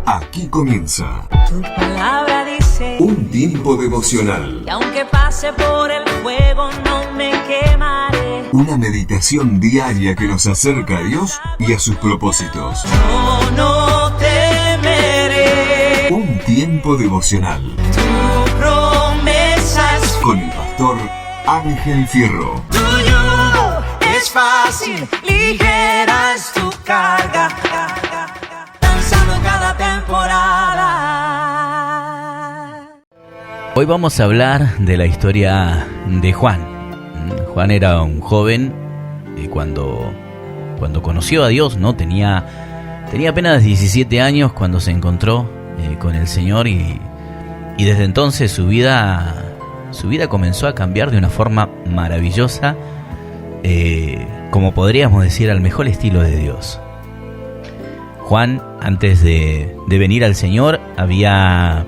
Aquí comienza Tu palabra dice un tiempo devocional. que aunque pase por el fuego no me quemaré. Una meditación diaria que nos acerca a Dios y a sus propósitos. Yo no temeré. Un tiempo devocional Tu promesa es con el pastor Ángel Fierro. tu yugo es fácil, ligera es tu carga. Danzando cada temporada. Hoy vamos a hablar de la historia de Juan. Juan era un joven cuando conoció a Dios, ¿no? Tenía apenas 17 años cuando se encontró con el Señor y desde entonces su vida comenzó a cambiar de una forma maravillosa, como podríamos decir, al mejor estilo de Dios. Juan, antes de venir al Señor, había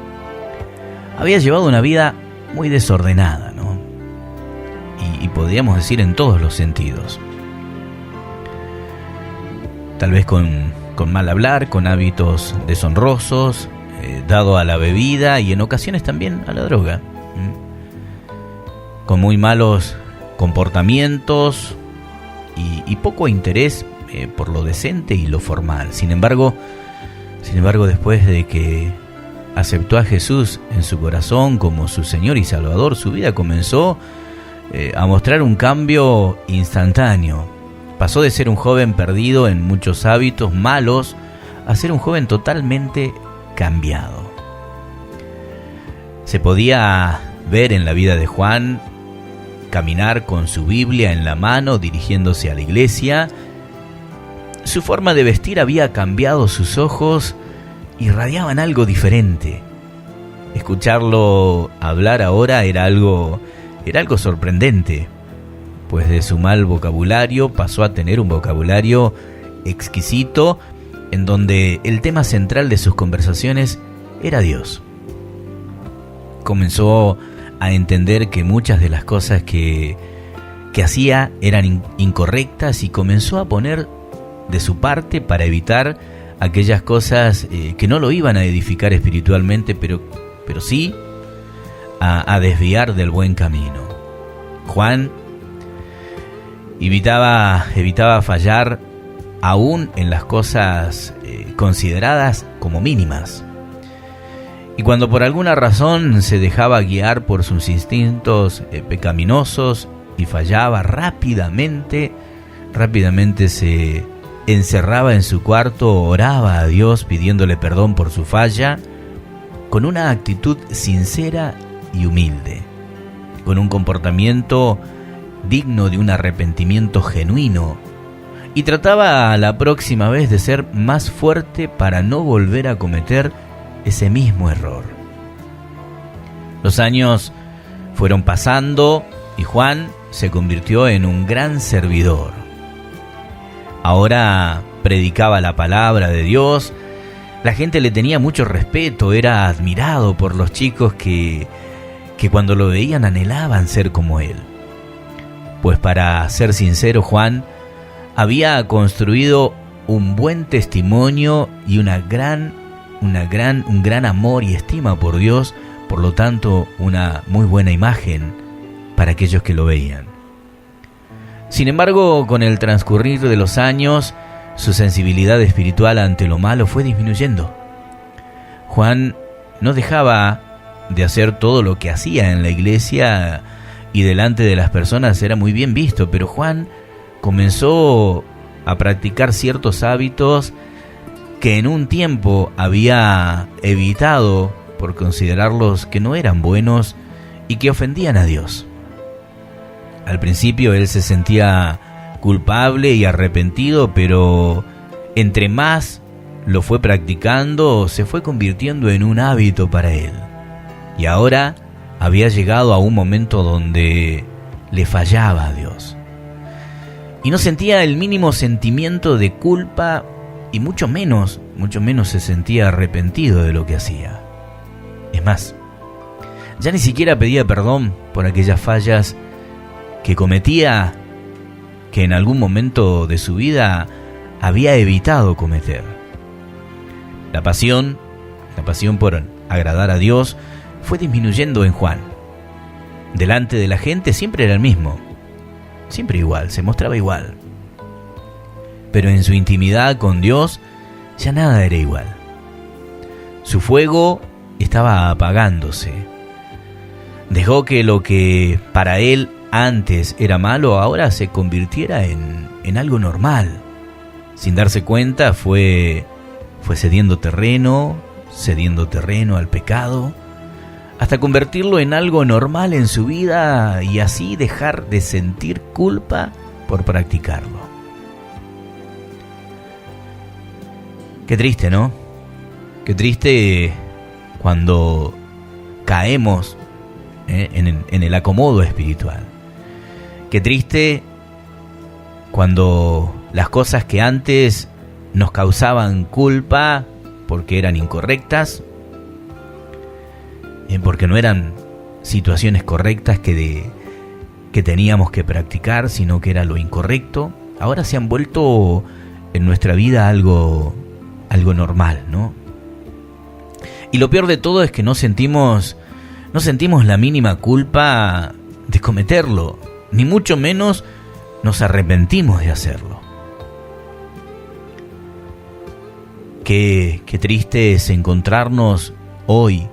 llevado una vida muy desordenada, ¿no? Y podríamos decir en todos los sentidos. Tal vez con mal hablar, con hábitos deshonrosos, dado a la bebida y en ocasiones también a la droga. Con muy malos comportamientos y poco interés por lo decente y lo formal. Sin embargo, después de que aceptó a Jesús en su corazón como su Señor y Salvador, su vida comenzó a mostrar un cambio instantáneo. Pasó de ser un joven perdido en muchos hábitos malos a ser un joven totalmente cambiado. Se podía ver en la vida de Juan caminar con su Biblia en la mano, dirigiéndose a la iglesia. Su forma de vestir había cambiado, sus ojos irradiaban algo diferente. Escucharlo hablar ahora era algo sorprendente, pues de su mal vocabulario pasó a tener un vocabulario exquisito, en donde el tema central de sus conversaciones era Dios. Comenzó a entender que muchas de las cosas que hacía eran incorrectas y comenzó a poner de su parte para evitar aquellas cosas que no lo iban a edificar espiritualmente, pero sí a desviar del buen camino. Juan evitaba fallar aún en las cosas consideradas como mínimas. Y cuando por alguna razón se dejaba guiar por sus instintos pecaminosos y fallaba, rápidamente se encerraba en su cuarto, oraba a Dios pidiéndole perdón por su falla, con una actitud sincera y humilde, con un comportamiento digno de un arrepentimiento genuino, y trataba la próxima vez de ser más fuerte para no volver a cometer ese mismo error. Los años fueron pasando y Juan se convirtió en un gran servidor. Ahora predicaba la palabra de Dios, la gente le tenía mucho respeto, era admirado por los chicos que cuando lo veían anhelaban ser como él. Pues para ser sincero, Juan había construido un buen testimonio y un gran amor y estima por Dios, por lo tanto una muy buena imagen para aquellos que lo veían. Sin embargo, con el transcurrir de los años, su sensibilidad espiritual ante lo malo fue disminuyendo. Juan no dejaba de hacer todo lo que hacía en la iglesia y delante de las personas era muy bien visto, pero Juan comenzó a practicar ciertos hábitos que en un tiempo había evitado por considerarlos que no eran buenos y que ofendían a Dios. Al principio él se sentía culpable y arrepentido, pero entre más lo fue practicando, se fue convirtiendo en un hábito para él. Y ahora había llegado a un momento donde le fallaba a Dios. Y no sentía el mínimo sentimiento de culpa y mucho menos se sentía arrepentido de lo que hacía. Es más, ya ni siquiera pedía perdón por aquellas fallas que cometía, que en algún momento de su vida había evitado cometer. La pasión la pasión por agradar a Dios, fue disminuyendo en Juan. Delante de la gente siempre era el mismo, siempre igual, se mostraba igual. Pero en su intimidad con Dios ya nada era igual. Su fuego estaba apagándose. Dejó que lo que para él antes era malo ahora se convirtiera en algo normal. Sin darse cuenta fue cediendo terreno al pecado, hasta convertirlo en algo normal en su vida y así dejar de sentir culpa por practicarlo. Qué triste, ¿no? Qué triste cuando caemos en el acomodo espiritual. Qué triste cuando las cosas que antes nos causaban culpa porque eran incorrectas, porque no eran situaciones correctas que teníamos que practicar, sino que era lo incorrecto, ahora se han vuelto en nuestra vida algo normal, ¿no? Y lo peor de todo es que no sentimos la mínima culpa de cometerlo, ni mucho menos nos arrepentimos de hacerlo. Qué triste es encontrarnos hoy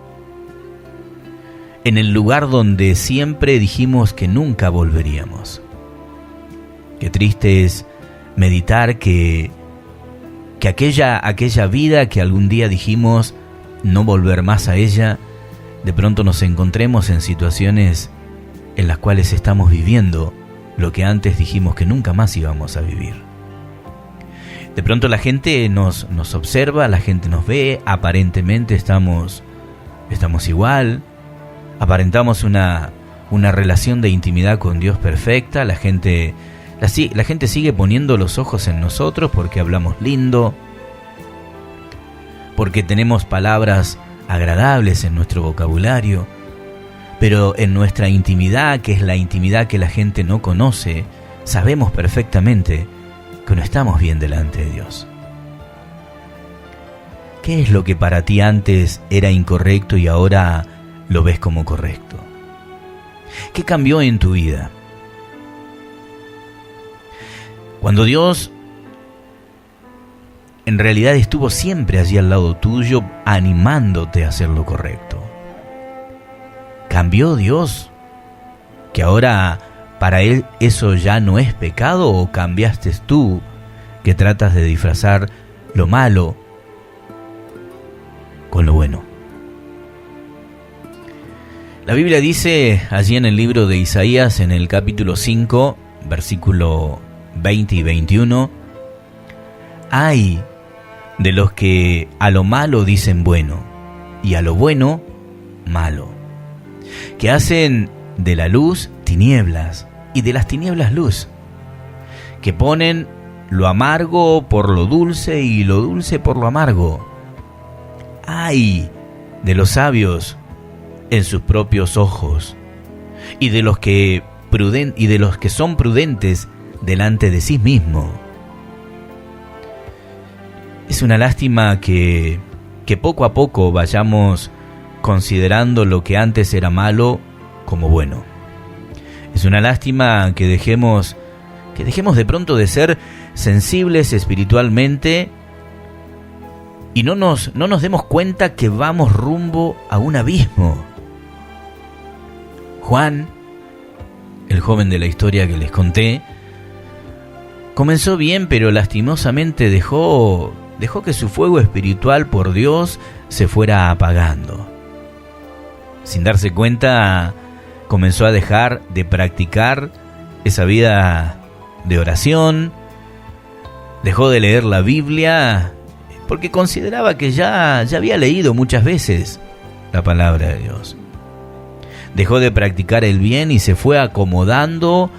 en el lugar donde siempre dijimos que nunca volveríamos. Qué triste es meditar que aquella vida que algún día dijimos no volver más a ella, de pronto nos encontremos en situaciones en las cuales estamos viviendo lo que antes dijimos que nunca más íbamos a vivir. De pronto la gente nos observa, la gente nos ve, aparentemente estamos igual, aparentamos una relación de intimidad con Dios perfecta, la gente sigue poniendo los ojos en nosotros porque hablamos lindo, porque tenemos palabras agradables en nuestro vocabulario, pero en nuestra intimidad, que es la intimidad que la gente no conoce, sabemos perfectamente que no estamos bien delante de Dios. ¿Qué es lo que para ti antes era incorrecto y ahora lo ves como correcto? ¿Qué cambió en tu vida? Cuando Dios en realidad estuvo siempre allí al lado tuyo, animándote a hacer lo correcto. ¿Cambió Dios? ¿Que ahora para Él eso ya no es pecado? ¿O cambiaste tú, que tratas de disfrazar lo malo con lo bueno? La Biblia dice allí en el libro de Isaías, en el capítulo 5, versículo 20 y 21, «Ay de los que a lo malo dicen bueno, y a lo bueno, malo, que hacen de la luz tinieblas, y de las tinieblas luz, que ponen lo amargo por lo dulce, y lo dulce por lo amargo. Ay de los sabios en sus propios ojos, y de los que son prudentes delante de sí mismo». Es una lástima que poco a poco vayamos considerando lo que antes era malo como bueno. Es una lástima que dejemos de pronto de ser sensibles espiritualmente y no nos demos cuenta que vamos rumbo a un abismo. Juan, el joven de la historia que les conté, comenzó bien, pero lastimosamente dejó que su fuego espiritual por Dios se fuera apagando. Sin darse cuenta, comenzó a dejar de practicar esa vida de oración, dejó de leer la Biblia, porque consideraba que ya había leído muchas veces la palabra de Dios. Dejó de practicar el bien y se fue acomodando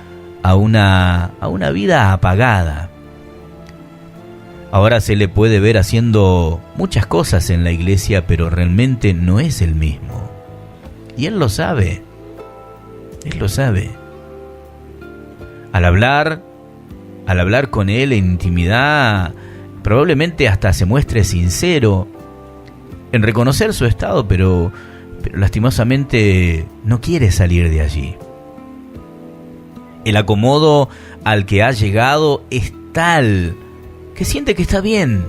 a una vida apagada. Ahora se le puede ver haciendo muchas cosas en la iglesia, pero realmente no es el mismo. Y él lo sabe. Él lo sabe. Al hablar con él en intimidad, probablemente hasta se muestre sincero, en reconocer su estado, pero lastimosamente no quiere salir de allí. El acomodo al que ha llegado es tal que siente que está bien,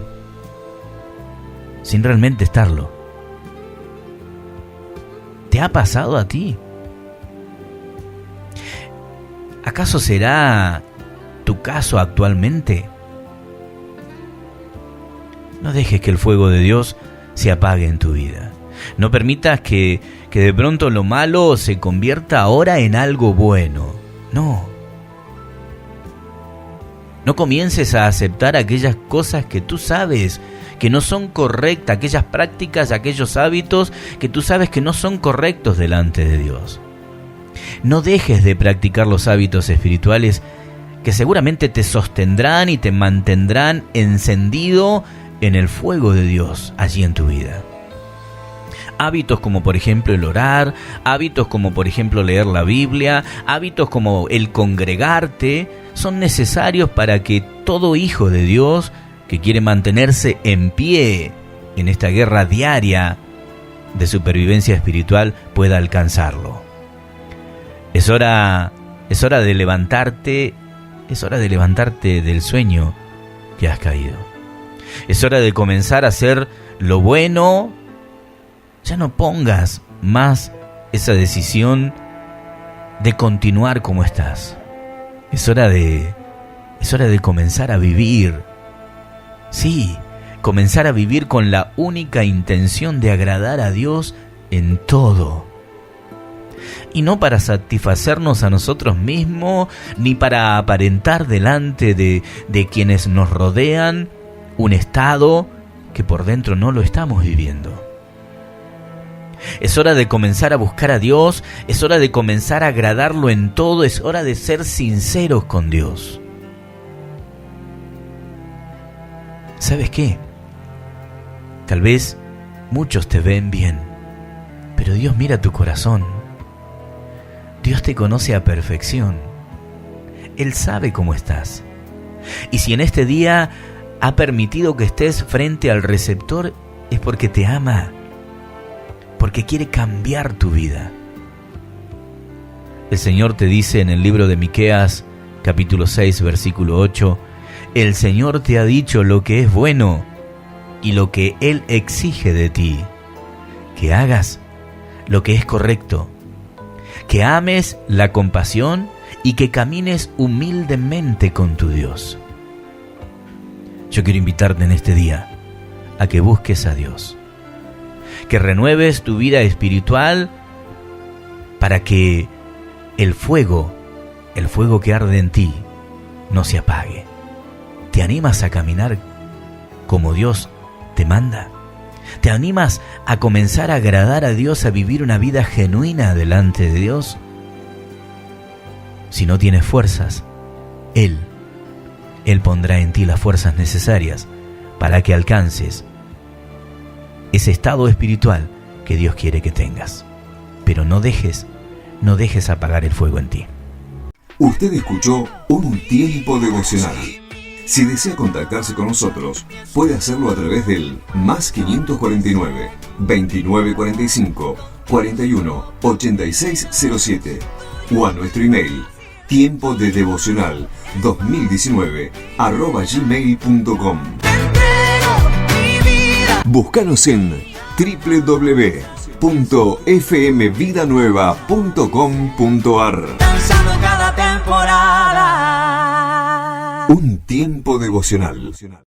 sin realmente estarlo. ¿Te ha pasado a ti? ¿Acaso será tu caso actualmente? No dejes que el fuego de Dios se apague en tu vida. No permitas que de pronto lo malo se convierta ahora en algo bueno. No. No comiences a aceptar aquellas cosas que tú sabes que no son correctas, aquellas prácticas, aquellos hábitos que tú sabes que no son correctos delante de Dios. No dejes de practicar los hábitos espirituales que seguramente te sostendrán y te mantendrán encendido en el fuego de Dios allí en tu vida. Hábitos como por ejemplo el orar, hábitos como por ejemplo leer la Biblia, hábitos como el congregarte, son necesarios para que todo hijo de Dios que quiere mantenerse en pie en esta guerra diaria de supervivencia espiritual pueda alcanzarlo. Es hora de levantarte, del sueño que has caído. Es hora de comenzar a hacer lo bueno. Ya no pongas más esa decisión de continuar como estás. Es hora de comenzar a vivir. Sí, comenzar a vivir con la única intención de agradar a Dios en todo. Y no para satisfacernos a nosotros mismos, ni para aparentar delante de quienes nos rodean un estado que por dentro no lo estamos viviendo. Es hora de comenzar a buscar a Dios, es hora de comenzar a agradarlo en todo, es hora de ser sinceros con Dios. ¿Sabes qué? Tal vez muchos te ven bien, pero Dios mira tu corazón. Dios te conoce a perfección. Él sabe cómo estás. Y si en este día ha permitido que estés frente al receptor, es porque te ama, porque quiere cambiar tu vida. El Señor te dice en el libro de Miqueas, capítulo 6, versículo 8, el Señor te ha dicho lo que es bueno y lo que Él exige de ti, que hagas lo que es correcto, que ames la compasión y que camines humildemente con tu Dios. Yo quiero invitarte en este día a que busques a Dios, que renueves tu vida espiritual para que el fuego que arde en ti no se apague. ¿Te animas a caminar como Dios te manda? ¿Te animas a comenzar a agradar a Dios, a vivir una vida genuina delante de Dios? Si no tienes fuerzas, Él pondrá en ti las fuerzas necesarias para que alcances ese estado espiritual que Dios quiere que tengas. Pero no dejes apagar el fuego en ti. Usted escuchó Un Tiempo Devocional. Si desea contactarse con nosotros, puede hacerlo a través del +549 2945 41 8607 o a nuestro email tiempodedevocional2019@gmail.com. Búscanos en www.fmvidanueva.com.ar. Danzando cada temporada. Un tiempo devocional.